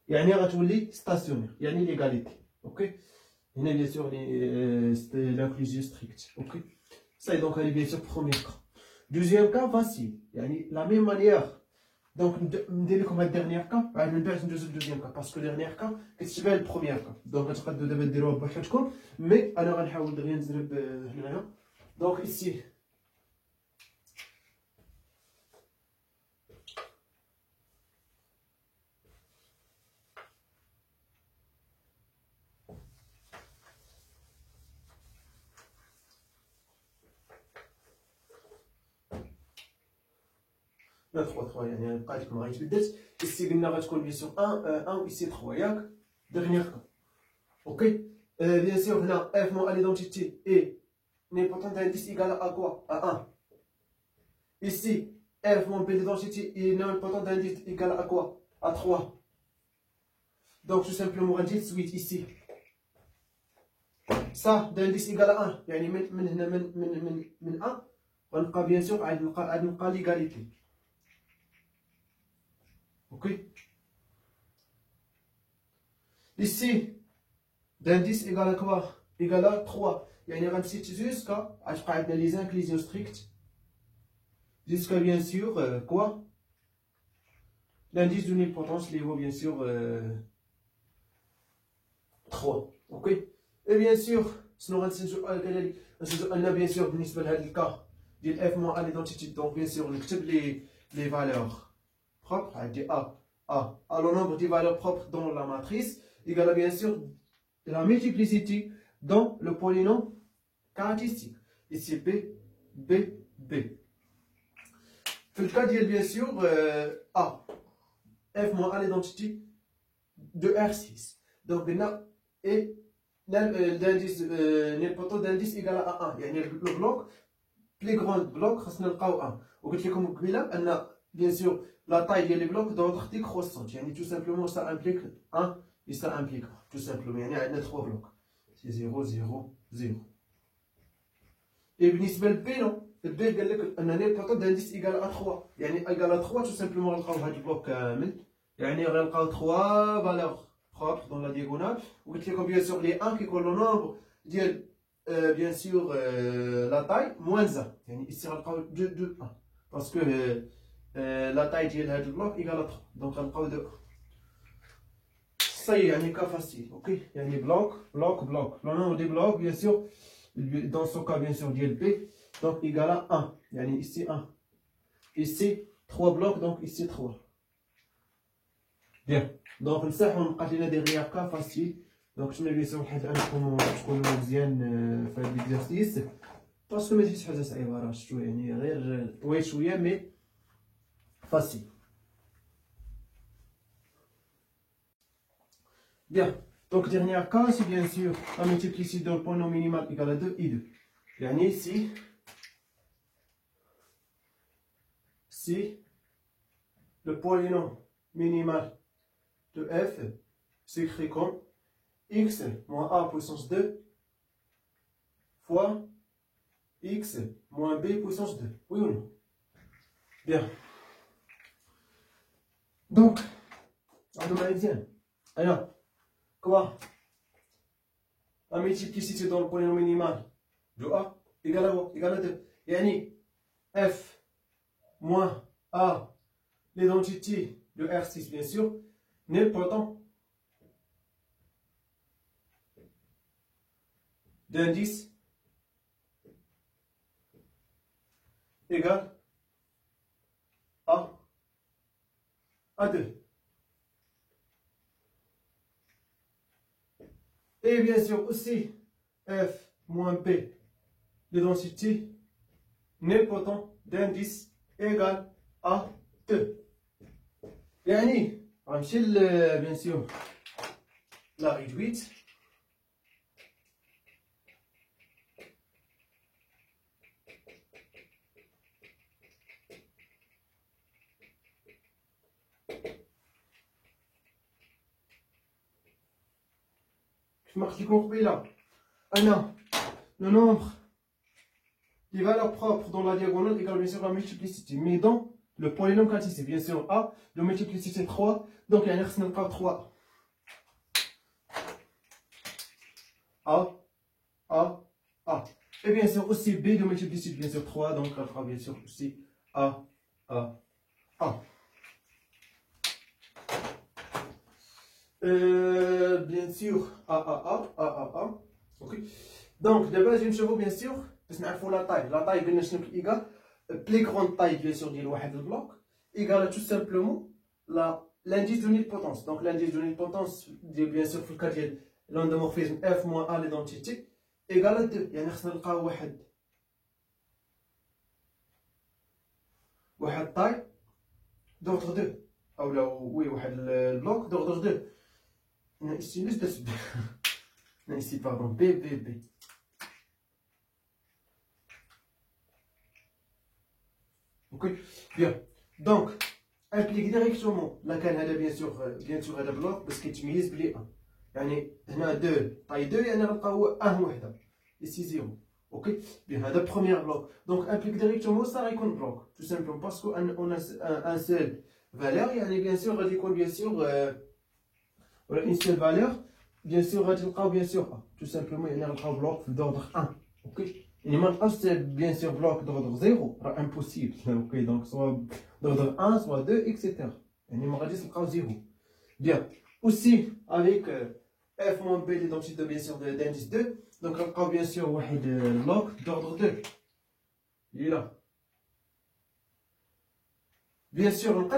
يعني غتولي ستاسيونير يعني ليغاليتي. اوكي هنا بيان سور l'inclusion stricte. اوكي ça donc elle est bien sûr premier cas. Deuxième cas facile يعني la même manière. Donc ندير لكم هاد dernier cas عاد من بعد ندوزو للدوزيام كا باسكو dernier cas كتشبه البروميير كا دونك غتقدروا دابا ديروها بوحدكم مي انا غنحاول غير نزرب هنايا. دونك ici لا 3 يعني غنبقى لكم غيتبدلت. ici قلنا غتكون بيان سور 1 و ici 3 ياك dernier cas. اوكي bien sûr هنا f moins l'identité est n'importe d'indice égal à quoi? À 1. Ici f moins b l'identité est n'importe d'indice égal à quoi? À 3. Donc tout simplement on dit suite ici ça d'indice égal à 1 يعني من هنا من 1 غنبقى bien sûr عاد نلقى l'égalité. Ok. Ici d'indice égal à quoi? Égal à 3. يعني غنمشي jusqu'à غتبقى عندنا les inclusions strictes jusqu'à bien sûr quoi? L'indice de l'importance les vaut bien sûr 3. Ok. Et bien sûr شنو غنسنجو كذلك غنسنجو ان bien sûr بالنسبه لهذا الكا ديال f moins à l'identité. Donc bien sûr نكتب les valeurs propres عندي a le nombre des valeurs propres dans la matrice égale à bien sûr la multiplicité dans le polynôme caractéristique. Ici B, B, B. Dans le cas d'il bien sûr A, F moins A l'identité de R6. Donc et l'indice n'importe d'indice égal à 1. يعني le bloc plus grand bloc خاصنا نلقاو 1. وقلت لكم قبيله أن bien sûr la taille des blocs doit être décroissante. يعني tout simplement ça implique 1 et ça implique tout simplement يعني عندنا 3 blocs. C'est 0, 0, 0. Et بالنسبة ل B non. B قال لك أن n'importe d'indice égal à 3. يعني égal à 3 tout simplement غنلقاو هاد البلوك كامل. يعني غنلقاو 3 valeurs propres dans la diagonale. وقلت لكم bien sûr les 1 كيكون le nombre ديال bien sûr la taille moins 1. يعني ici غنلقاو 2, 1. Parce que la taille ديال هاد البلوك égal à 3. Donc غنلقاو 2. Ça y est, يعني cas facile. Ok. يعني bloc, bloc, bloc. Le nombre des blocs bien sûr dans ce cas bien sûr ديال B donc égal à 1. يعني ici 1. Ici 3 blocs donc ici 3. Bien. Donc نصحوا نبقى لنا derrière cas facile. Donc je bien sûr حيت انكم تكونوا مزيان في هذا l'exercice باسكو ماشي شي حاجه صعيبه راه شتو يعني غير طويل شويه مي facile. Bien. Donc dernier cas c'est bien sûr la multiplicité d'un polynôme minimal égal à 2 et 2. يعني ici si le polynôme minimal de f s'écrit comme x moins a puissance 2 fois x moins b puissance 2. Oui ou non? Bien. Donc, on va dire, alors, quoi? La multiplicité dans le polynôme minimal de a égale à quoi? Égale à 2. Yani f moins a, l'identité de R6 bien sûr, n'importe d'indice égale à 2. Et bien sûr aussi f moins b de densité n'importe d'indice égale à 2. يعني غنمشي bien sûr la réduite. Je marque compris là. Non, le nombre des valeurs propres dans la diagonale égale bien sûr la multiplicité. Mais dans le polynôme caractéristique, bien sûr A, de multiplicité 3. Donc il y a un 3. A, A, A. Et bien sûr aussi B de multiplicité bien sûr 3, donc on fera bien sûr aussi A, A, A. Bien sûr A, A, A, A, A, A. Ok. Donc de base نشوفوا bien sûr باش نعرفوا لا طاي قلنا شنو كيغال بلي غروند طاي bien sûr ديال واحد البلوك égale tout simplement l'indice de nilpotence. Donc l'indice de nilpotence bien sûr في الكا ديال l'endomorphisme F moins A l'identité égale à 2. يعني خصنا نلقاو واحد طاي d'ordre 2 او لا وي واحد البلوك d'ordre 2. هنا ici ليش درت ici pardon B. Ok, bien. Donc, implique directement la canne, bien sûr, هذا بلوك بس كيتميز بلي 1. يعني هنا 2 طاي 2 يعني غنلقاو 1 وحده ici 0. Ok, bien, هذا premier bloc. Donc, implique directement ça غيكون bloc. Tout simplement parce qu'on a un seul valeur. يعني bien sûr غادي يكون bien sûr une seule valeur. Bien sûr غادي نلقاو bien sûr 1. Tout simplement يعني غنلقاو bloc d'ordre 1. Ok. Il manque bien sûr bloc d'ordre 0, impossible. Okay, donc soit d'ordre 1, soit 2, etc. Et il manque 0. Bien. Aussi, avec F moins B, l'identité bien sûr d'indice 2, donc on a bien sûr un bloc d'ordre 2. Il est là. Bien sûr,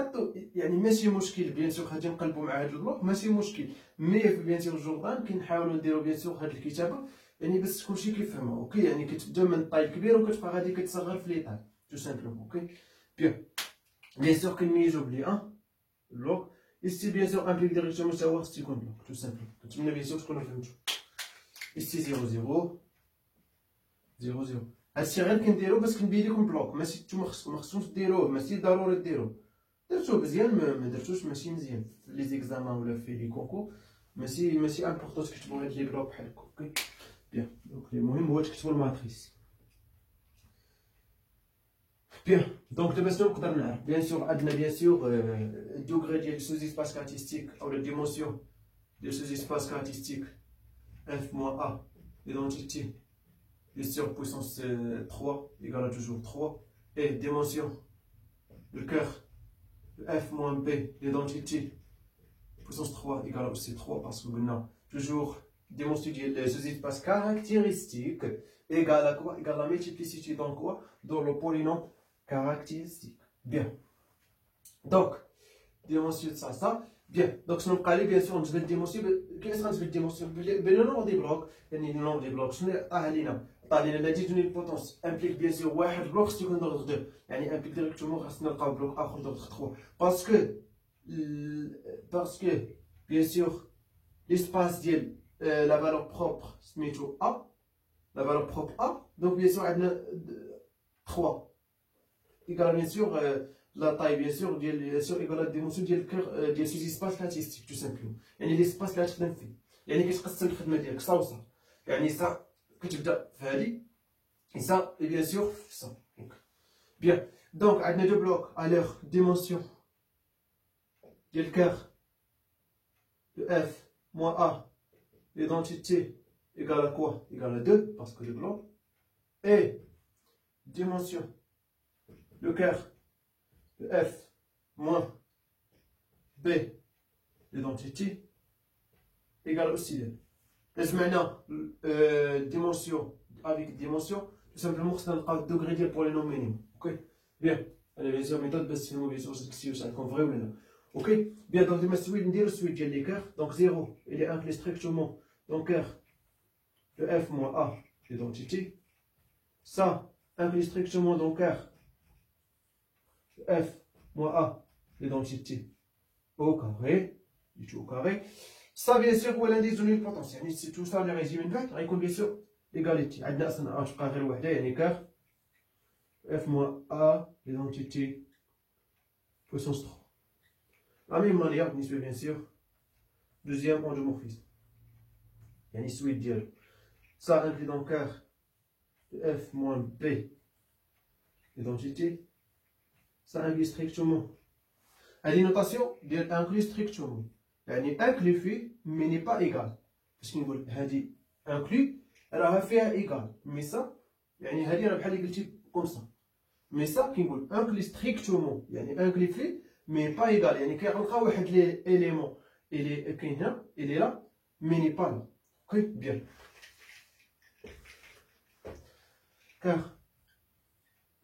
يعني ماشي مشكل bien sûr غادي نقلبوا مع هذا البلوك ماشي مشكل مي bien sûr جوردان كنحاولوا نديروا bien sûr هذه الكتابه يعني باش كلشي كيفهمها اوكي يعني كتبدا من الطاي الكبير وكتبقى غادي كتصغر في لي طاي تو سامبلومون اوكي بيان سور كنميزو بلي 1 بلوك ici bien sûr implique directement savoir si يكون بلوك تو سامبلومون كنتمنى bien sûr تكونوا فهمتوا ici 0 0 0 0 هادشي غير كنديرو باش كنبين لكم بلوك ماشي نتوما خصكمش ديروه ماشي ضروري ديروه درتوه مزيان ما درتوش ماشي مزيان في لي زيكزامان ولا في لي كونكور ماشي امبورطون تكتبوا هاد لي بلوك بحال هكا اوكي بيان دونك المهم هو تكتبوا الماتريس بيان دونك دابا شنو نقدر نعرف بيان سور عندنا بيان سور الدوغري ديال سوز اسباس كارتيستيك او لا ديمونسيون ديال سوز اسباس كارتيستيك f moins a l'identité bien sûr puissance 3 égale à toujours 3 et dimension le cœur de f moins b l'identité puissance 3 égale aussi 3 parce que maintenant toujours dimension de l'espace caractéristique égale à quoi? Égale à la multiplicité dans quoi? Dans le polynôme caractéristique. Bien. Donc, dimension de ça. Bien. Donc, si on parle bien sûr, on dit dimension. Qu'est-ce qu'on dit dimension? Le nombre des blocs. Le nombre des blocs. Ce n'est pas l'indice de nilpotence implique bien sûr un bloc qui est d'ordre 2. يعني implique directement un bloc d'ordre 3. Parce que, bien sûr, l'espace de la valeur propre, c'est A. La valeur propre A. Donc, bien sûr, on a 3. Égale, bien sûr, la taille, bien sûr, égale à la dimension de ces espaces statistiques, tout simplement. يعني l'espace اللي غتخدم فيه. يعني كتقسم الخدمة ديالك صا وصا. يعني صا كتبدا في هذه. Et ça, et bien sûr, ça. Bien. Donc, on a deux blocs à leur dimension. Le cœur de F moins A, l'identité égale à quoi? Égale à 2, parce que le bloc. Et dimension. Le cœur de F moins B, l'identité égale aussi 2. Et maintenant, dimension avec dimension, tout simplement, c'est un degré de polynôme minimum. Ok? Bien. Allez, bien sûr, méthode, c'est bien sûr, c'est ça qu'on vrai ou non. Ok? Bien, donc, je vais dire le suite de l'écart. Donc, 0, il est inclus strictement dans le cœur de F moins A, l'identité. Ça, inclus strictement dans le cœur de F moins A, l'identité au carré. Du tout au carré. Ça, bien sûr, où est l'indice de nilpotence. C'est tout ça, le résumé de l'autre. Il bien sûr, égalité. عندنا أصلا غتبقى غير وحدة يعني كاف F moins A l'identité puissance 3. La même manière بالنسبة bien sûr deuxième endomorphisme. يعني السويد ديالو. Ça inclut donc F moins B l'identité. Ça inclut strictement. هذه notation ديال inclut strictement. يعني inclut فيه mais n'est pas égal. باش كنقول هذه انكلي راها فيها ايكال، مي سا يعني هذه راه بحال اللي قلتي كوم سا، مي سا كي نقول انكلي ستريكتومون يعني انكلي فلي مي با ايكال، يعني كنلقى واحد لي اليمون اللي كاين هنا اللي لا مي ني با لا. اوكي بيان. car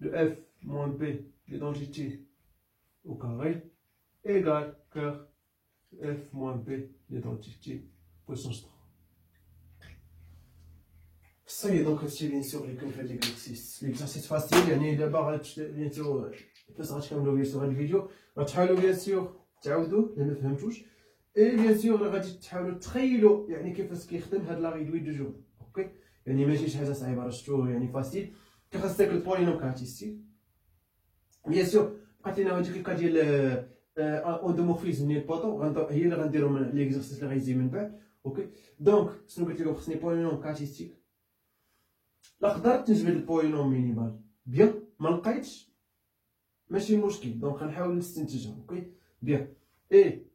de f moins b l'identité au carré égale car f moins b l'identité puissance 3. Ça y est, donc c'est bien sûr اللي كان في هذا l'exercice. L'exercice facile يعني دابا bien sûr فاش غتكملوا bien sûr هذا الفيديو غتحاولوا bien sûr تعاودوا الا ما فهمتوش، اي bien sûr غادي تحاولوا تخيلوا يعني كيفاش كيخدم هاد لا ريدوي دو جور. اوكي يعني ماشي شي حاجه صعيبه، راه شفتوه يعني فاسيل. كيخاص داك البولينوم كارتيستيك بيان سور. بقات لينا هاديك الكا ديال اودومورفيزم ديال البوطو هي اللي غنديرو من ليكزارسيس اللي غيجي من بعد. اوكي دونك شنو قلت لكم؟ خصني بولينوم كارتيستيك. لا قدرت نجبد البولينوم مينيمال بيان، ما لقيتش ماشي مشكل، دونك غنحاول نستنتجها. اوكي بيان. اي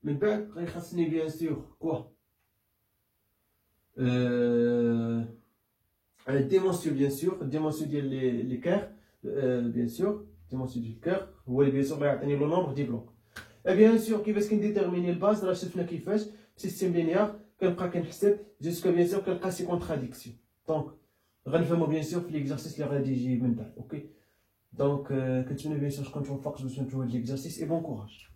من بعد غيخصني بيان سور كوا la dimension bien sûr, la dimension des cœurs, bien sûr, dimension du cœur, هو اللي bien sûr غيعطيني لو نومبر دي بلوك. bien sûr كيفاش كنديتيرميني الباز راه شفنا كيفاش بسيستيم لينيار كنبقى كنحسب جوسكا bien sûr كنلقى سي كونتراديكسيون. دونك غنفهمو bien sûr في ليكزارسيس اللي غادي يجي من بعد. اوكي دونك كنتمنى bien sûr تكون توفقت باش نفهموا هاد ليكزارسيس اي بون كوراج.